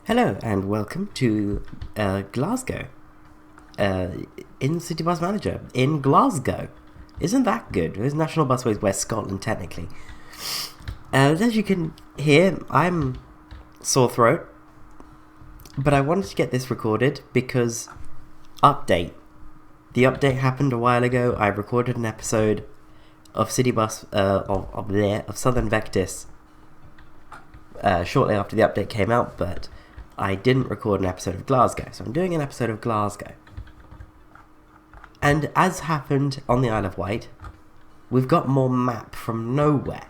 Hello and welcome to Glasgow, in City Bus Manager, in Glasgow. Isn't that good? There's National Busways West Scotland, technically. As you can hear, I'm sore throat, but I wanted to get this recorded because update. The update happened a while ago. I recorded an episode of City Bus, of Southern Vectis, shortly after the update came out, but I didn't record an episode of Glasgow, so I'm doing an episode of Glasgow. And as happened on the Isle of Wight, we've got more map from nowhere.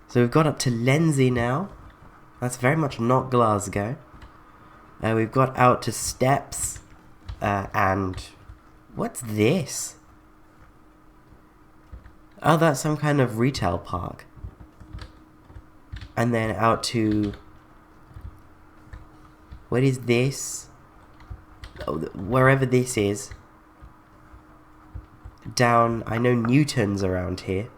So we've got up to Lenzie now. That's very much not Glasgow. We've got out to Steps, and what's this? Oh, that's some kind of retail park. And then out to... what is this? Oh, wherever this is. Down, I know Newton's around here.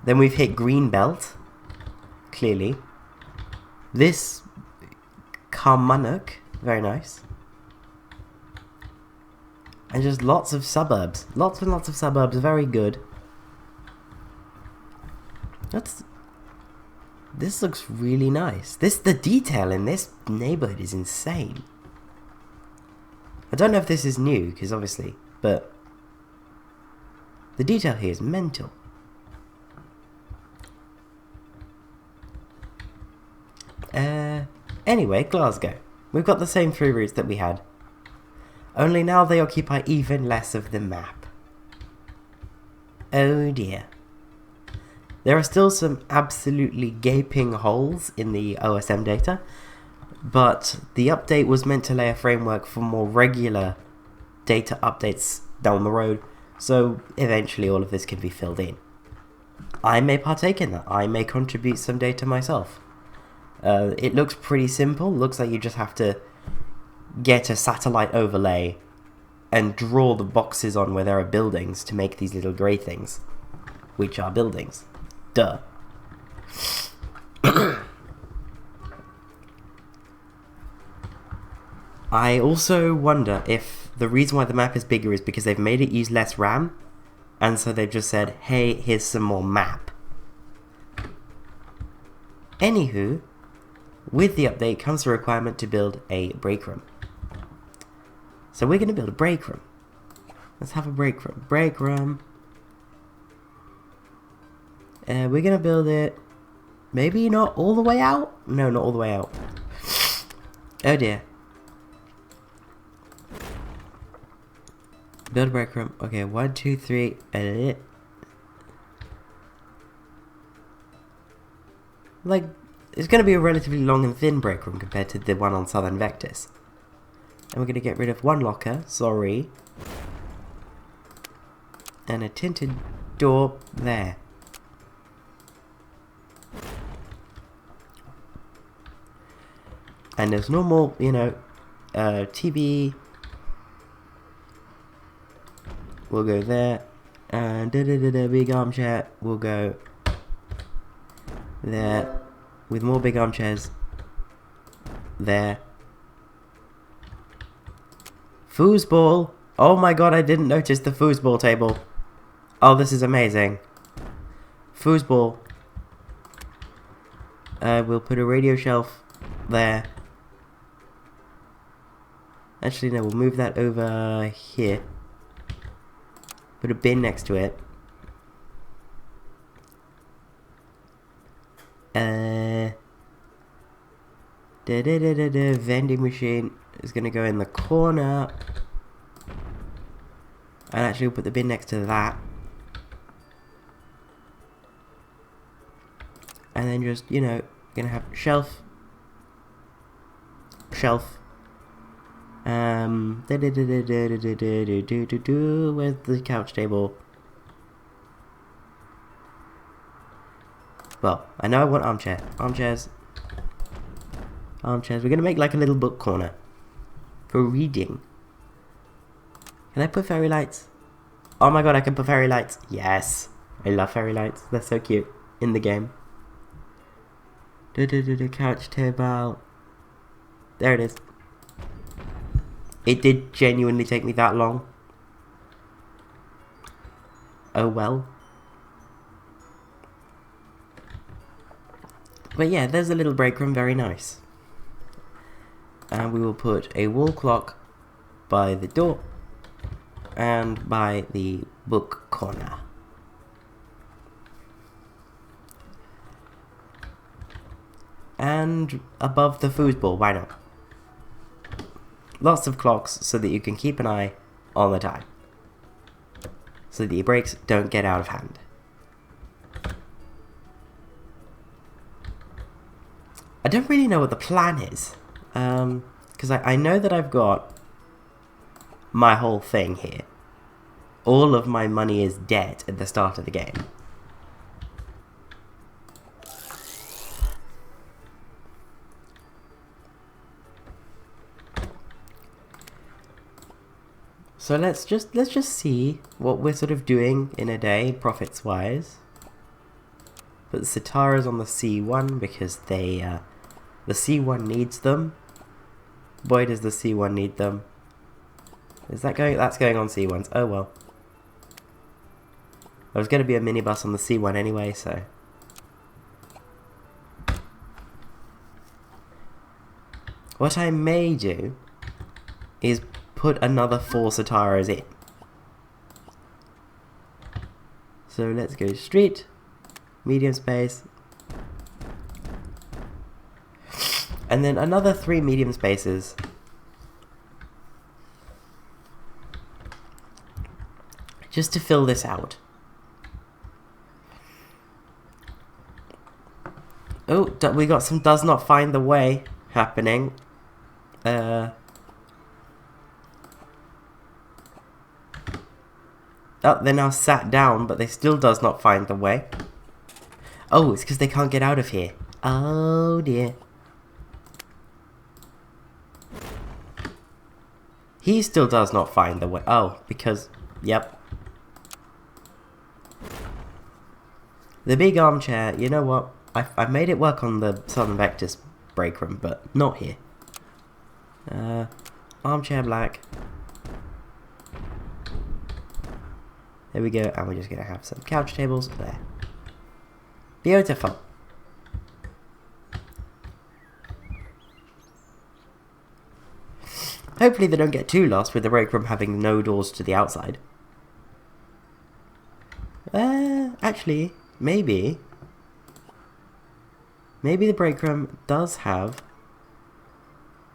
Then we've hit Greenbelt, clearly. This, Carmunnock, very nice. And just lots of suburbs. Lots and lots of suburbs, very good. This looks really nice. The detail in this neighborhood is insane. I don't know if this is new, because obviously, but the detail here is mental. Anyway, Glasgow. We've got the same 3 routes that we had. Only now they occupy even less of the map. Oh dear. There are still some absolutely gaping holes in the OSM data, but the update was meant to lay a framework for more regular data updates down the road, so eventually all of this can be filled in. I may partake in that. I may contribute some data myself. It looks pretty simple. Looks like you just have to get a satellite overlay and draw the boxes on where there are buildings to make these little grey things, which are buildings. Duh. I also wonder if the reason why the map is bigger is because they've made it use less RAM, and so they've just said, hey, here's some more map. Anywho, with the update comes the requirement to build a break room. So we're going to build a break room. Let's have a break room. Break room. We're going to build it, maybe not all the way out? No, not all the way out. Oh dear. Build a break room. Okay, 1, 2, 3, edit it. Like, it's going to be a relatively long and thin break room compared to the one on Southern Vectis. And we're going to get rid of 1 locker, sorry. And a tinted door there. And there's normal, TV. We'll go there. And big armchair. We'll go there. With more big armchairs. There. Foosball. Oh my god, I didn't notice the foosball table. Oh, this is amazing. Foosball. We'll put a radio shelf there. Actually, no, we'll move that over here. Put a bin next to it. Vending machine is going to go in the corner. And actually, we'll put the bin next to that. And then just, going to have shelf. Shelf. Where's the couch table? Well, I know I want armchair. Armchairs. Armchairs. We're gonna make like a little book corner for reading. Can I put fairy lights? Oh my god, I can put fairy lights. Yes. I love fairy lights. They're so cute in the game. Couch table. There it is. It did genuinely take me that long. Oh well. But yeah, there's a little break room, very nice. And we will put a wall clock by the door and by the book corner. And above the foosball, why not? Lots of clocks so that you can keep an eye all the time. So that your breaks don't get out of hand. I don't really know what the plan is. Because I know that I've got my whole thing here. All of my money is dead at the start of the game. So let's just see what we're sort of doing in a day, profits wise. Put the Sitaras on the C1 because the C1 needs them. Boy, does the C1 need them. Is that going? That's going on C1s. Oh well. There was going to be a minibus on the C1 anyway, so. What I may do is put another 4 Sitaras in. So let's go street, medium space, and then another 3 medium spaces. Just to fill this out. Oh, we got some does not find the way happening. Oh, they're now sat down, but they still does not find the way. Oh, it's because they can't get out of here. Oh dear. He still does not find the way. Oh, because, yep. The big armchair, you know what? I've made it work on the Southern Vectis break room, but not here. Armchair black. There we go, and we're just going to have some couch tables there. Beautiful. Hopefully they don't get too lost with the break room having no doors to the outside. Actually, maybe the break room does have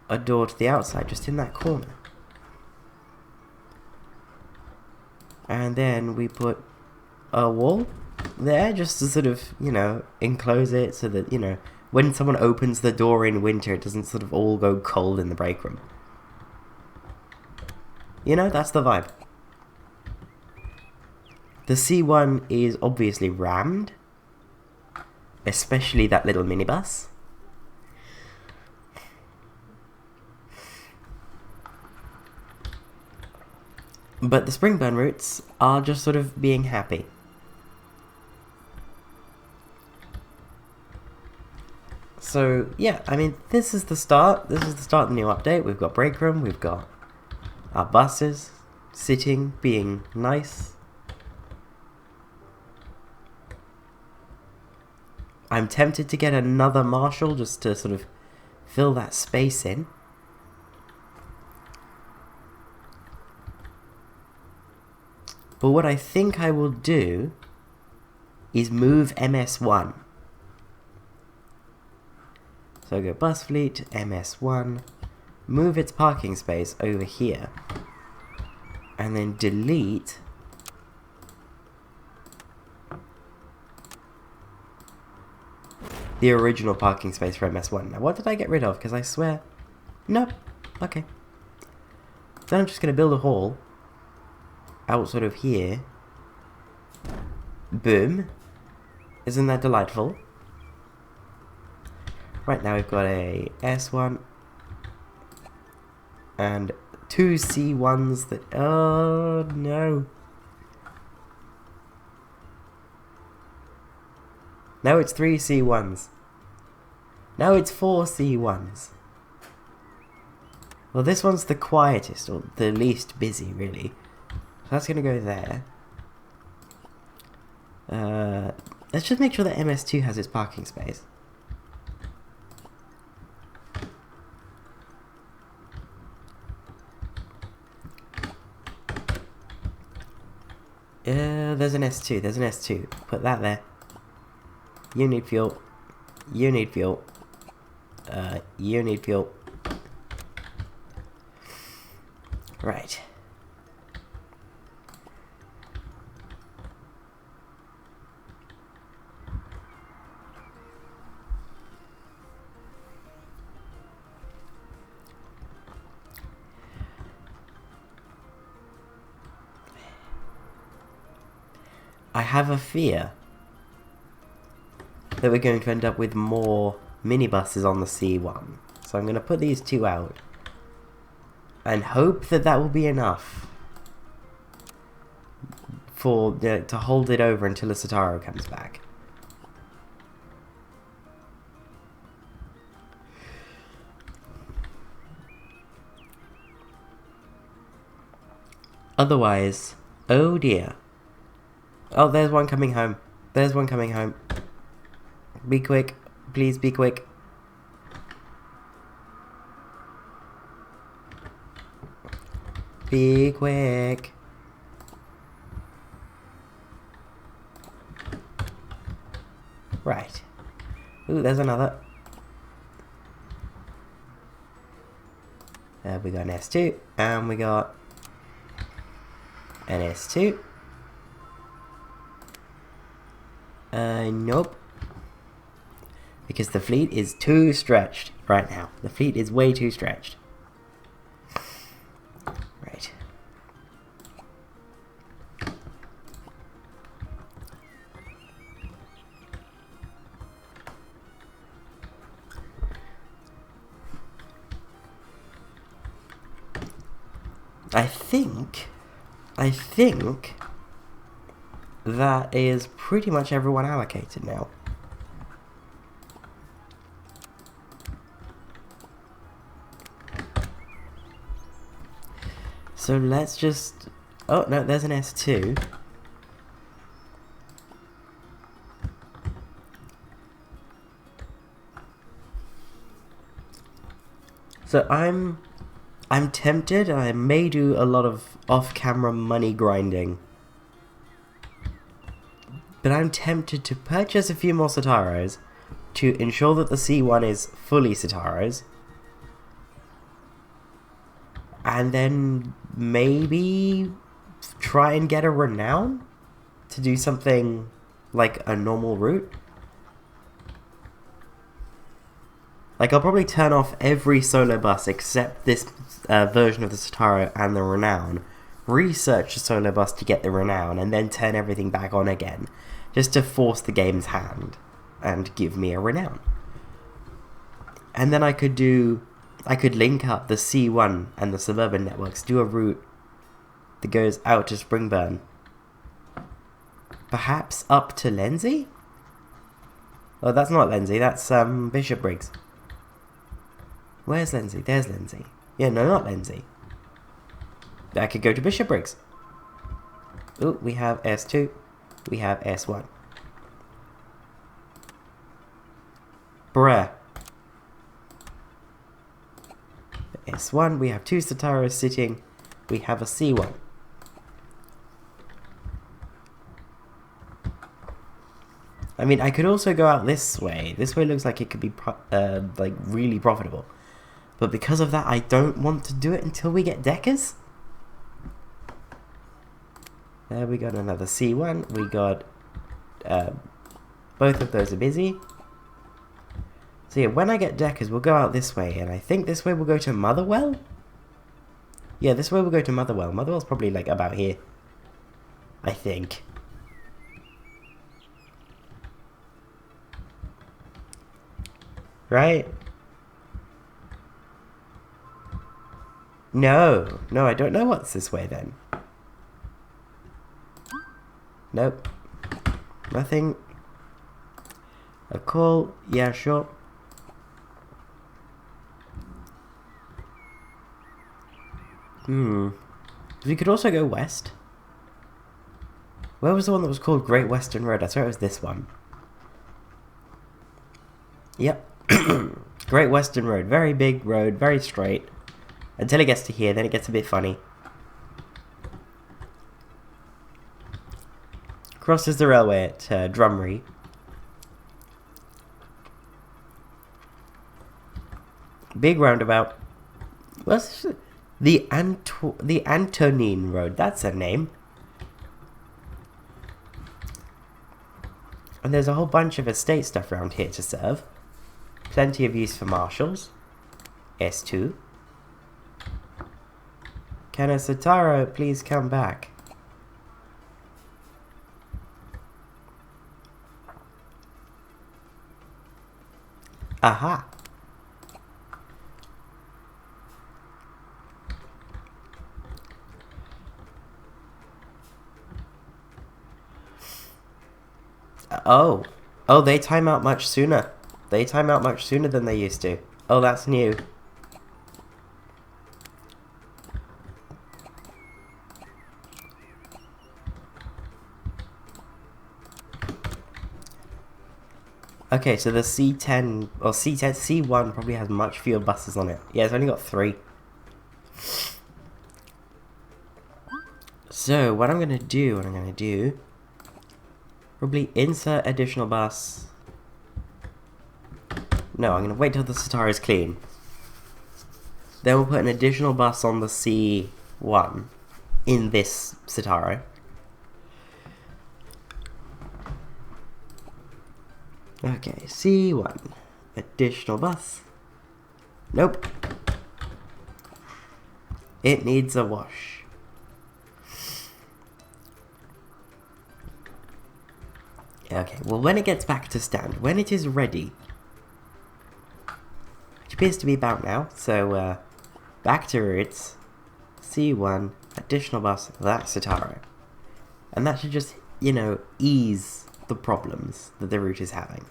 a door to the outside, just in that corner. And then we put a wall there, just to sort of, you know, enclose it so that, you know, when someone opens the door in winter, it doesn't sort of all go cold in the break room. You know, that's the vibe. The C1 is obviously rammed, especially that little minibus. But the Springburn routes are just sort of being happy. So, yeah, I mean, this is the start. This is the start of the new update. We've got break room, we've got our buses sitting, being nice. I'm tempted to get another Marshall just to sort of fill that space in. But what I think I will do is move MS1. So go bus fleet, MS1, move its parking space over here, and then delete the original parking space for MS1. Now what did I get rid of? Because I swear... Nope. Okay. Then I'm just going to build a hall out sort of here. Boom. Isn't that delightful? Right, now we've got a S1 and 2 C1s that... Oh, no. Now it's 3 C1s. No, it's 4 C1s. Well, this one's the quietest, or the least busy, really. So that's going to go there. Let's just make sure that MS2 has its parking space. There's an S2, there's an S2. Put that there. You need fuel. You need fuel. You need fuel. Right. I have a fear that we're going to end up with more minibuses on the C1. So I'm going to put these 2 out and hope that that will be enough for to hold it over until a Sataro comes back. Otherwise, oh dear. Oh, there's one coming home. There's one coming home. Be quick. Please be quick. Be quick. Right. Ooh, there's another. We got an S2, and we got an S2. Nope. Because the fleet is too stretched right now. The fleet is way too stretched. Right. I think that is pretty much everyone allocated now. So let's just... Oh, no, there's an S2. So I'm tempted, I may do a lot of off-camera money grinding. But I'm tempted to purchase a few more Sataros to ensure that the C1 is fully Sataros. And then maybe try and get a Renown to do something like a normal route. Like, I'll probably turn off every solo bus except this version of the Sataro and the Renown, research a solo bus to get the Renown, and then turn everything back on again, just to force the game's hand and give me a Renown. And then I could link up the C1 and the suburban networks, do a route that goes out to Springburn. Perhaps up to Lenzie? Oh, that's not Lenzie, that's Bishop Briggs. Where's Lenzie? There's Lenzie. Yeah, no, not Lenzie. I could go to Bishop Briggs. Oh, we have S2. We have S1. Bruh. S1, we have 2 Sataros sitting. We have a C1. I mean, I could also go out this way. This way looks like it could be like really profitable. But because of that, I don't want to do it until we get Deckers. There we got another C1. We got... both of those are busy. So yeah, when I get Deckers, we'll go out this way. And I think this way we'll go to Motherwell? Yeah, this way we'll go to Motherwell. Motherwell's probably like about here. I think. Right? No, I don't know what's this way then. Nope. Nothing. A call, yeah, sure. We could also go west. Where was the one that was called Great Western Road? I swear it was this one. Yep. Great Western Road. Very big road, very straight. Until it gets to here, then it gets a bit funny. Crosses the railway at Drumry. Big roundabout. What's the Antonine Road? That's a name. And there's a whole bunch of estate stuff around here to serve. Plenty of use for marshals. S2. Can a Sataro please come back? Aha! Oh. Oh, they time out much sooner. They time out much sooner than they used to. Oh, that's new. Okay, so the C10, or C1 probably has much fewer buses on it. Yeah, it's only got 3. So, what I'm going to do, probably insert additional bus. No, I'm going to wait till the Satara is clean. Then we'll put an additional bus on the C1 in this Satara. Okay, C1. Additional bus. Nope. It needs a wash. Okay, well when it gets back to stand, when it is ready, which appears to be about now, so back to roots, C1, additional bus, that's Sataro. And that should just, you know, ease the problems that the route is having.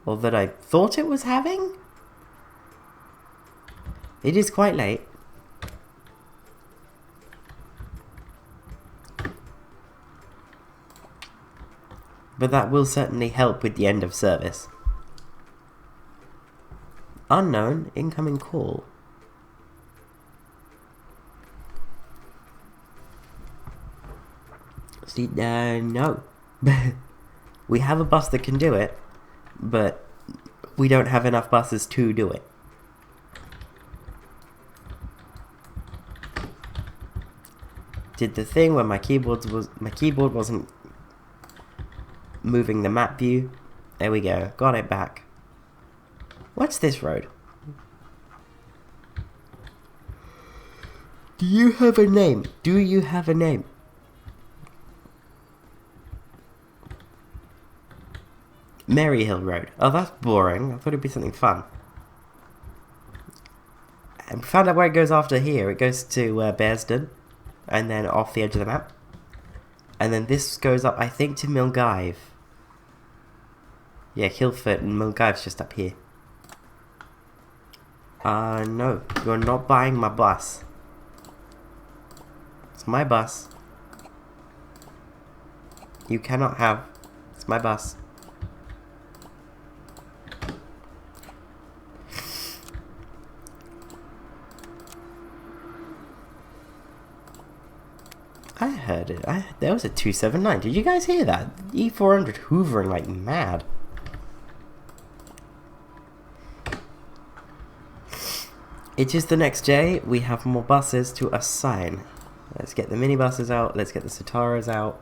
Or that I thought it was having? It is quite late. But that will certainly help with the end of service. Unknown, incoming call. See, no. We have a bus that can do it, but we don't have enough buses to do it. Did the thing where my keyboard wasn't moving the map view. There we go. Got it back. What's this road? Do you have a name? Do you have a name? Maryhill Road. Oh, that's boring. I thought it'd be something fun. And we found out where it goes after here. It goes to Bearsden, and then off the edge of the map. And then this goes up, I think, to Milgaive. Yeah, Hillfoot and Milgaive's just up here. No. You're not buying my bus. It's my bus. You cannot have. It's my bus. I heard it. There was a 279. Did you guys hear that? E400 hoovering like mad. It is the next day. We have more buses to assign. Let's get the minibuses out. Let's get the Sataras out.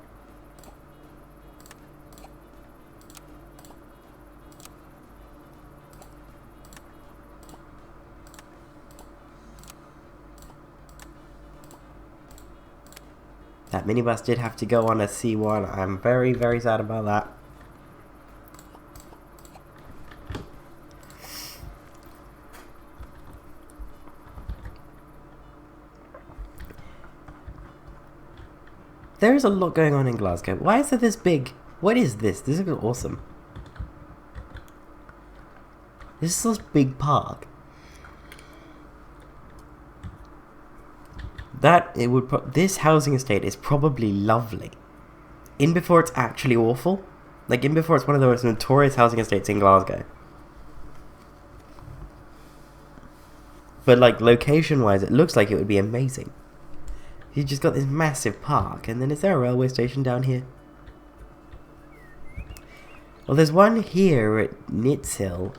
That minibus did have to go on a C1. I'm very, very sad about that. There is a lot going on in Glasgow. Why is it this big? What is this? This is awesome. This is such a big park. This housing estate is probably lovely. In before it's actually awful. Like, in before it's one of the most notorious housing estates in Glasgow. But, like, location-wise, it looks like it would be amazing. You just got this massive park, and then is there a railway station down here? Well, there's one here at Nitshill.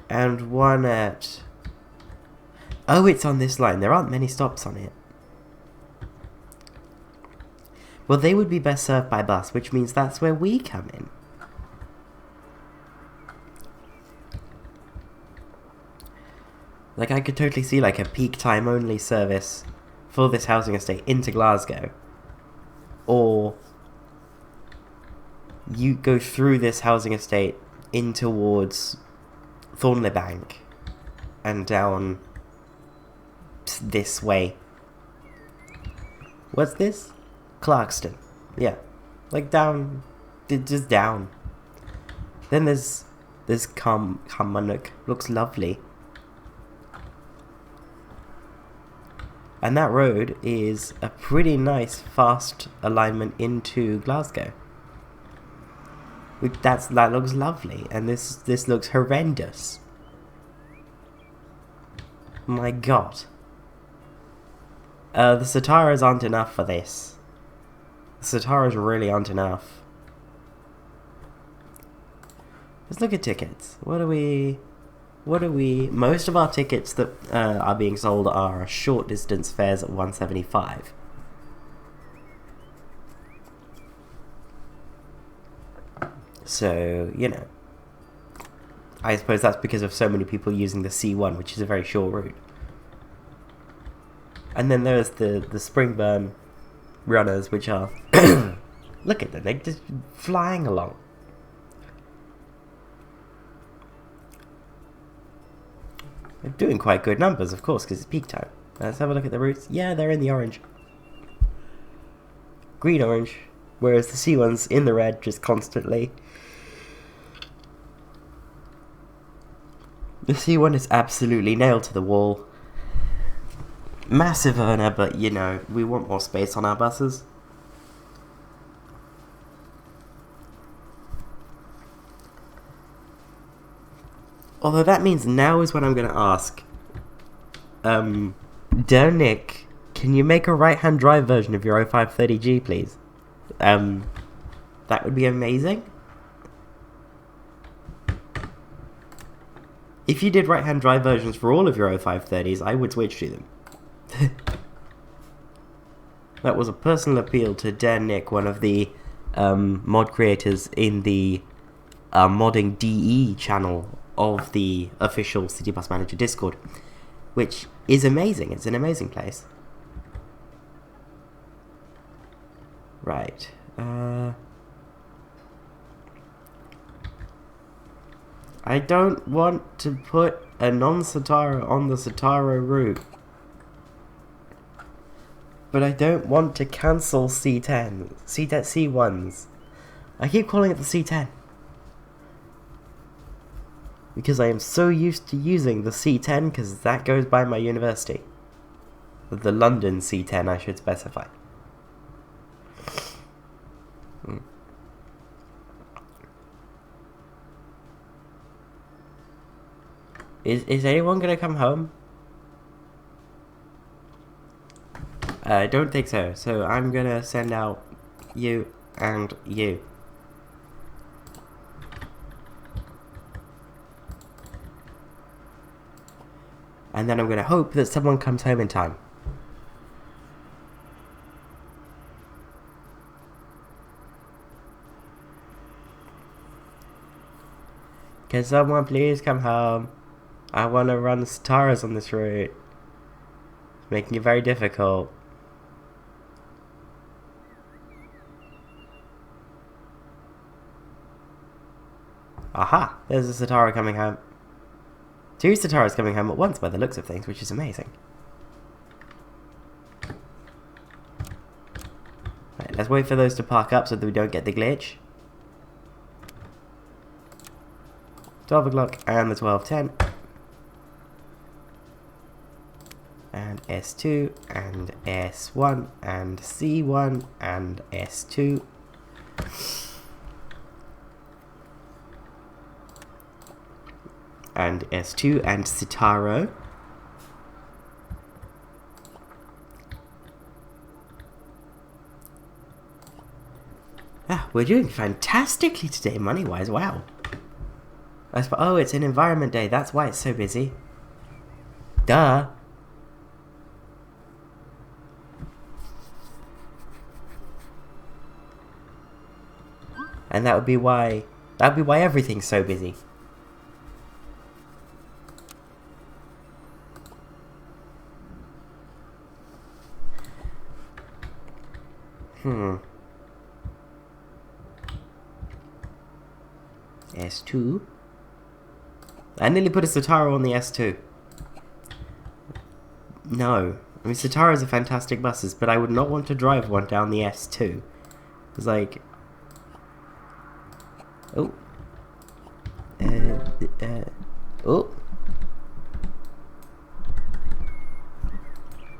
And one at... Oh, it's on this line. There aren't many stops on it. Well, they would be best served by bus, which means that's where we come in. Like, I could totally see, like, a peak time only service for this housing estate into Glasgow. Or you go through this housing estate in towards Thornleybank and down this way. What's this? Clarkston. Yeah. Like down, just down. Then there's Carmunnock. Looks lovely. And that road is a pretty nice, fast alignment into Glasgow. That looks lovely, and this looks horrendous. My God. The Sataras aren't enough for this. The Sataras really aren't enough. Let's look at tickets. What do we... Most of our tickets that are being sold are short distance fares at 175. So, you know. I suppose that's because of so many people using the C1, which is a very short route. And then there's the Springburn runners, which are... Look at them, they're just flying along. They're doing quite good numbers, of course, because it's peak time. Let's have a look at the routes. Yeah, they're in the orange. Green-orange. Whereas the C1's in the red, just constantly. The C1 is absolutely nailed to the wall. Massive earner, but, you know, we want more space on our buses. Although that means now is when I'm going to ask. Dear Nick, can you make a right-hand drive version of your 0530G, please? That would be amazing. If you did right-hand drive versions for all of your 0530s, I would switch to them. That was a personal appeal to Dan Nick, one of the mod creators in the Modding DE channel of the official City Bus Manager Discord, which is amazing. It's an amazing place. Right. I don't want to put a non-Satara on the Satara route. But I don't want to cancel C1s. I keep calling it the C10. Because I am so used to using the C10, because that goes by my university. The London C10, I should specify. Is anyone gonna come home? I don't think so, so I'm gonna send out you and you. And then I'm gonna hope that someone comes home in time. Can someone please come home? I want to run Sataras on this route. It's making it very difficult. Aha! There's a Satara coming home. 2 Sataras coming home at once by the looks of things, which is amazing. Right, let's wait for those to park up so that we don't get the glitch. 12 o'clock and the 12:10. and S2 and S1 and C1 and S2. And S2 and Citaro. Ah, we're doing fantastically today, money-wise, wow. Oh, it's an environment day, that's why it's so busy. Duh. And that would be why everything's so busy. S2. I nearly put a Citaro on the S2. No. I mean, Citaros are fantastic buses, but I would not want to drive one down the S2. It's like... Oh. Oh.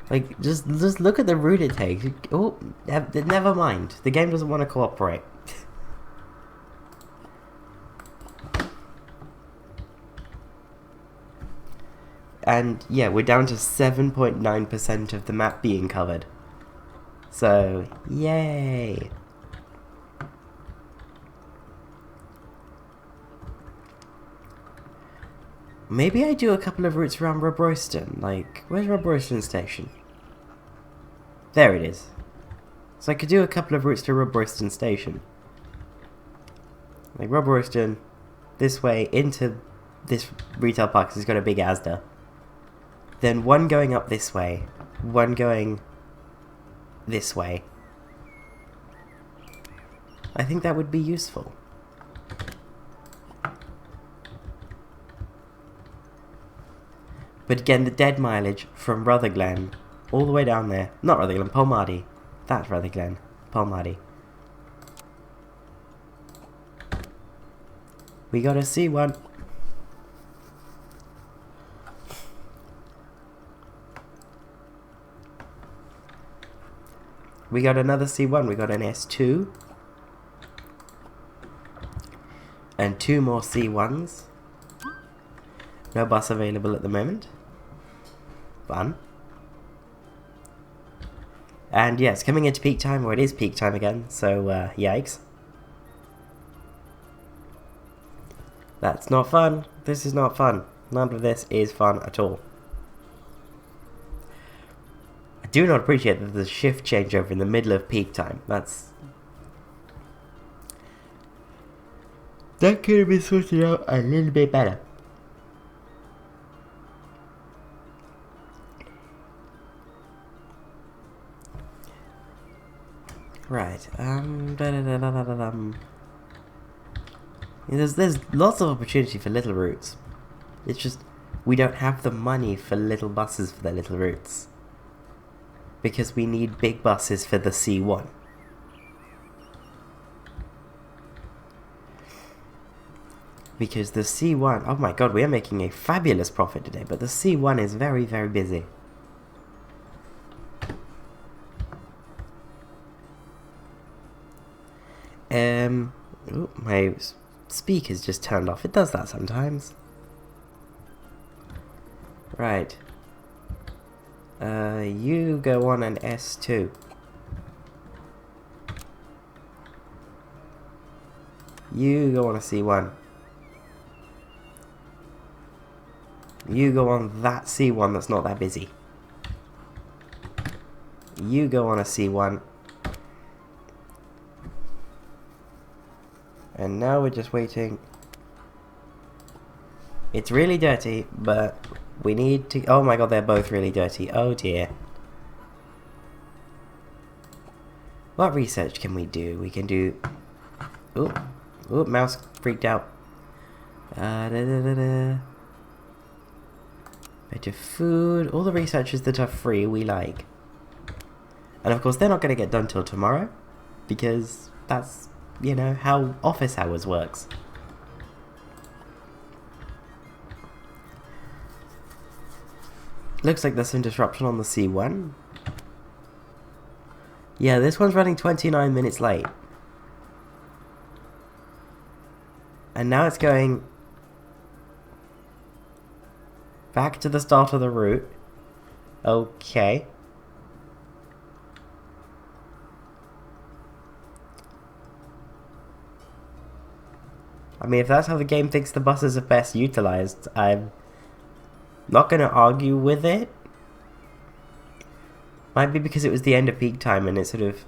Like, just look at the route it takes. Oh, never mind. The game doesn't want to cooperate. And yeah, we're down to 7.9% of the map being covered. So, yay! Maybe I do a couple of routes around Rob Royston. Like, where's Rob Royston station? There it is. So I could do a couple of routes to Rob Royston station. Like Rob Royston, this way into this retail park, has got a big Asda. Then one going up this way, one going this way. I think that would be useful. But again, the dead mileage from Rutherglen all the way down there. Not Rutherglen, Polmardy. That's Rutherglen. Polmardy. We got a C1. We got another C1. We got an S2. And 2 more C1s. No bus available at the moment. Fun. And yeah, it's coming into peak time, or it is peak time again, so yikes. That's not fun. This is not fun. None of this is fun at all. I do not appreciate that there's a shift changeover in the middle of peak time. That could have been sorted out a little bit better. Right, there's lots of opportunity for little routes. It's just, we don't have the money for little buses for the little routes. Because we need big buses for the C1. Because the C1, oh my god, we are making a fabulous profit today, but the C1 is very, very busy. Oh, my speaker's just turned off. It does that sometimes. Right. You go on an S2. You go on a C1. You go on that C1 that's not that busy. You go on a C1. And now we're just waiting. It's really dirty, but we need to... Oh my god, they're both really dirty. Oh dear. What research can we do? We can do... Oh, mouse freaked out. Better food. All the researches that are free we like. And of course they're not going to get done till tomorrow. Because that's... you know, how office hours works. Looks like there's some disruption on the C1. Yeah, this one's running 29 minutes late. And now it's going back to the start of the route. Okay. I mean, if that's how the game thinks the buses are best utilized, I'm not going to argue with it. Might be because it was the end of peak time and it sort of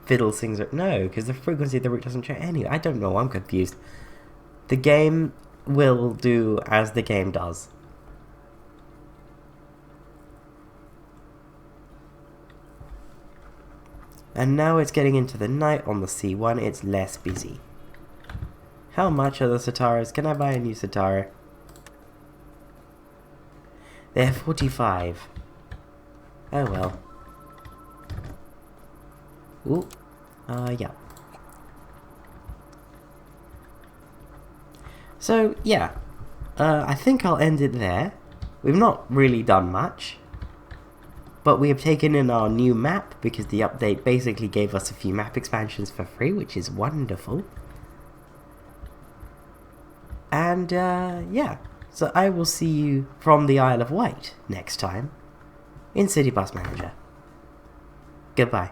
fiddles things up. No, because the frequency of the route doesn't change anyway. I don't know, I'm confused. The game will do as the game does. And now it's getting into the night on the C1, it's less busy. How much are the Sataras? Can I buy a new Satara? They're 45. Oh well. Ooh. Yeah. So, yeah. I think I'll end it there. We've not really done much. But we have taken in our new map, because the update basically gave us a few map expansions for free, which is wonderful. And, yeah. So I will see you from the Isle of Wight next time in City Bus Manager. Goodbye.